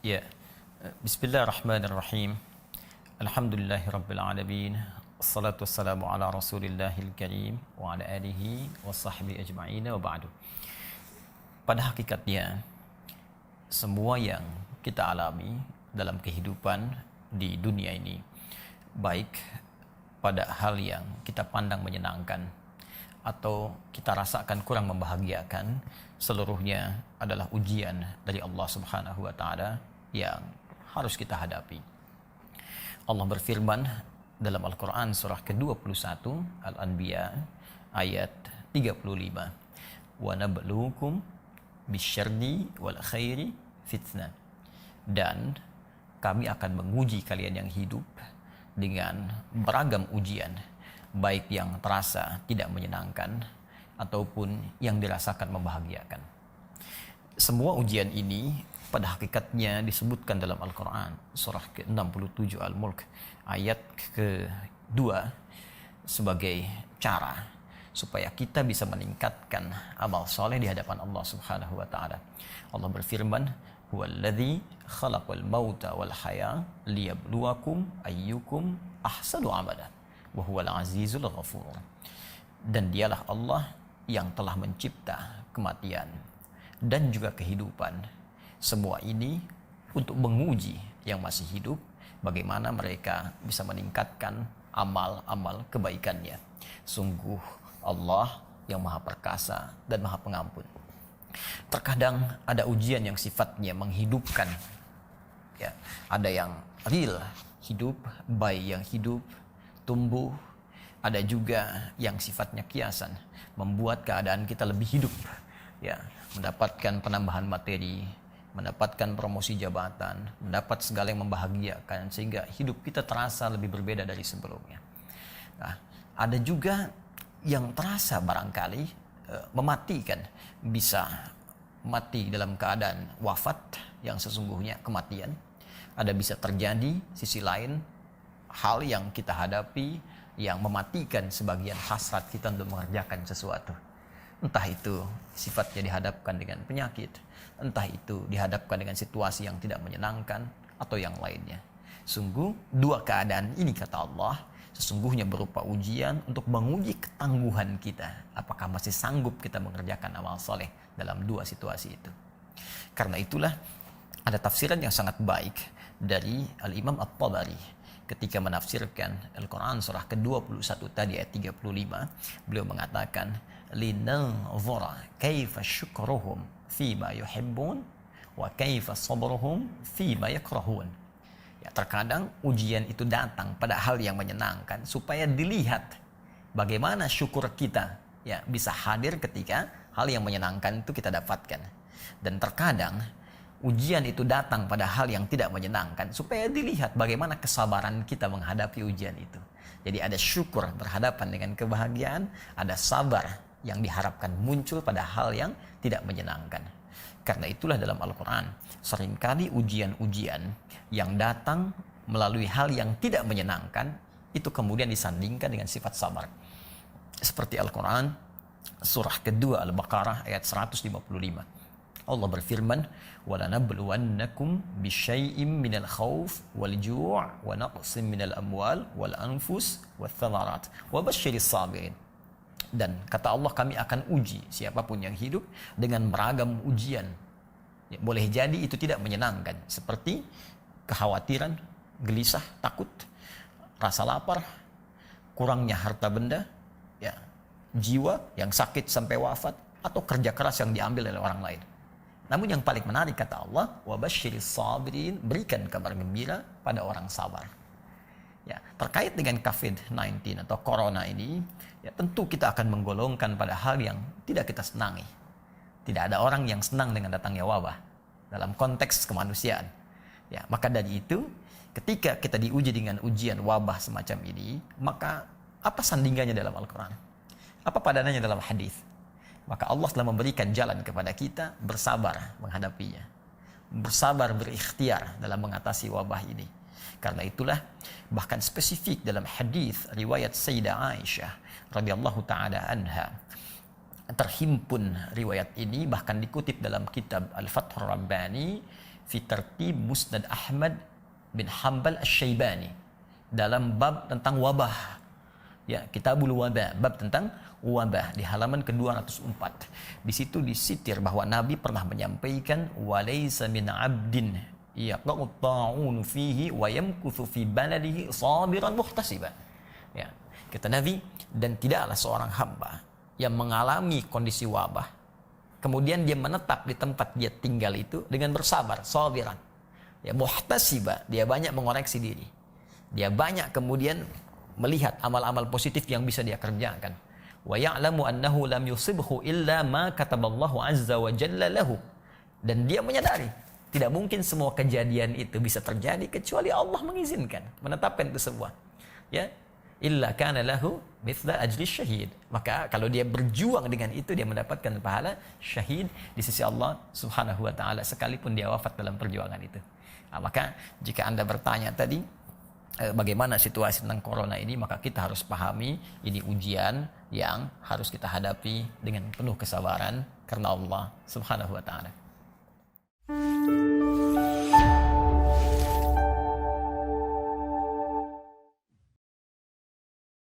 Ya, Bismillahirrahmanirrahim. Alhamdulillahirabbil alamin. Wassalatu wassalamu ala Rasulillahil karim wa ala alihi wa sahbihi ajma'in wa ba'du. Pada hakikatnya semua yang kita alami dalam kehidupan di dunia ini, baik pada hal yang kita pandang menyenangkan atau kita rasakan kurang membahagiakan, seluruhnya adalah ujian dari Allah Subhanahu wa taala yang harus kita hadapi. Allah berfirman dalam Al-Quran surah ke-21 Al-Anbiya ayat 35, wa nabluukum bisyarri wal khairi fitnah, dan kami akan menguji kalian yang hidup dengan beragam ujian, baik yang terasa tidak menyenangkan ataupun yang dirasakan membahagiakan. Semua ujian ini pada hakikatnya disebutkan dalam Al-Quran surah ke-67 Al-Mulk ayat ke-2 sebagai cara supaya kita bisa meningkatkan amal soleh di hadapan Allah Subhanahu wa taala. Allah berfirman, "Huwallazi khalaqal mauta wal haya liyabluwakum ayyukum ahsanu amala wa huwal azizul ghafur." Dan dialah Allah yang telah mencipta kematian dan juga kehidupan. Semua ini untuk menguji yang masih hidup bagaimana mereka bisa meningkatkan amal-amal kebaikannya. Sungguh Allah yang Maha Perkasa dan Maha Pengampun. Terkadang ada ujian yang sifatnya menghidupkan. Ya, ada yang real, hidup, bayi yang hidup, tumbuh. Ada juga yang sifatnya kiasan, membuat keadaan kita lebih hidup. Ya, mendapatkan penambahan materi, mendapatkan promosi jabatan, mendapat segala yang membahagiakan sehingga hidup kita terasa lebih berbeda dari sebelumnya. Nah, ada juga yang terasa barangkali mematikan, bisa mati dalam keadaan wafat yang sesungguhnya kematian. Ada bisa terjadi sisi lain hal yang kita hadapi yang mematikan sebagian hasrat kita untuk mengerjakan sesuatu. Entah itu sifatnya dihadapkan dengan penyakit, entah itu dihadapkan dengan situasi yang tidak menyenangkan, atau yang lainnya. Sungguh dua keadaan ini, kata Allah, sesungguhnya berupa ujian untuk menguji ketangguhan kita. Apakah masih sanggup kita mengerjakan amal soleh dalam dua situasi itu. Karena itulah ada tafsiran yang sangat baik dari Al-Imam At-Tabari ketika menafsirkan Al-Quran surah ke-21 tadi ayat 35. Beliau mengatakan, linanzura kaifa syukruhum fima yuhibbun wa kaifa sabruhum fima yakrahun. Ya, terkadang ujian itu datang pada hal yang menyenangkan supaya dilihat bagaimana syukur kita ya bisa hadir ketika hal yang menyenangkan itu kita dapatkan. Dan terkadang ujian itu datang pada hal yang tidak menyenangkan supaya dilihat bagaimana kesabaran kita menghadapi ujian itu. Jadi ada syukur berhadapan dengan kebahagiaan, ada sabar yang diharapkan muncul pada hal yang tidak menyenangkan. Karena itulah dalam Al-Quran seringkali ujian-ujian yang datang melalui hal yang tidak menyenangkan itu kemudian disandingkan dengan sifat sabar. Seperti Al-Quran surah kedua Al-Baqarah ayat 155. Allah berfirman, وَلَنَبْلُوَنَّكُمْ بِشَيْءٍ مِّنَ الْخَوْفِ وَالْجُوعِ وَنَقْصٍ مِّنَ الْأَمْوَالِ وَالْأَنفُسِ وَالثَّمَرَاتِ وَبَشِّرِ الصَّابِرِينَ. Dan kata Allah, kami akan uji siapapun yang hidup dengan beragam ujian. Ya, boleh jadi itu tidak menyenangkan, seperti kekhawatiran, gelisah, takut, rasa lapar, kurangnya harta benda, ya, jiwa yang sakit sampai wafat, atau kerja keras yang diambil oleh orang lain. Namun yang paling menarik kata Allah, wabasyiris sabirin, berikan kabar gembira pada orang sabar. Ya, terkait dengan COVID-19 atau corona ini, ya tentu kita akan menggolongkan pada hal yang tidak kita senangi. Tidak ada orang yang senang dengan datangnya wabah dalam konteks kemanusiaan. Ya, maka dari itu, ketika kita diuji dengan ujian wabah semacam ini, maka apa sandingannya dalam Al-Quran? Apa padanannya dalam hadis? Maka Allah telah memberikan jalan kepada kita bersabar menghadapinya. Bersabar berikhtiar dalam mengatasi wabah ini. Karena itulah bahkan spesifik dalam hadis riwayat Sayyidah Aisyah radhiyallahu taala anha terhimpun riwayat ini, bahkan dikutip dalam kitab Al-Fathur Rabbani fi tartib Musnad Ahmad bin Hanbal Asy-Syaibani dalam bab tentang wabah. Ya, Kitabul Wabah, bab tentang wabah di halaman ke-204. Di situ disitir bahwa Nabi pernah menyampaikan walaysa min 'abdin yaqa'u ta'un fihi wa yamkuthu fi baladihi sabiran muhtasiba. Ya, kata Nabi, dan tidaklah seorang hamba yang mengalami kondisi wabah kemudian dia menetap di tempat dia tinggal itu dengan bersabar, sabiran. Ya, muhtasiba, dia banyak mengoreksi diri. Dia banyak kemudian melihat amal-amal positif yang bisa dia kerjakan. Wa ya'lamu annahu lam yusibhu illa ma kataballahu azza wa jalla lahu. Dan dia menyadari tidak mungkin semua kejadian itu bisa terjadi kecuali Allah mengizinkan, menetapkan itu semua. Ya, illa kana lahu mithla ajri syahid. Maka kalau dia berjuang dengan itu, dia mendapatkan pahala syahid di sisi Allah Subhanahu wa taala sekalipun dia wafat dalam perjuangan itu. Maka jika Anda bertanya tadi bagaimana situasi tentang corona ini, maka kita harus pahami ini ujian yang harus kita hadapi dengan penuh kesabaran karena Allah Subhanahu wa taala.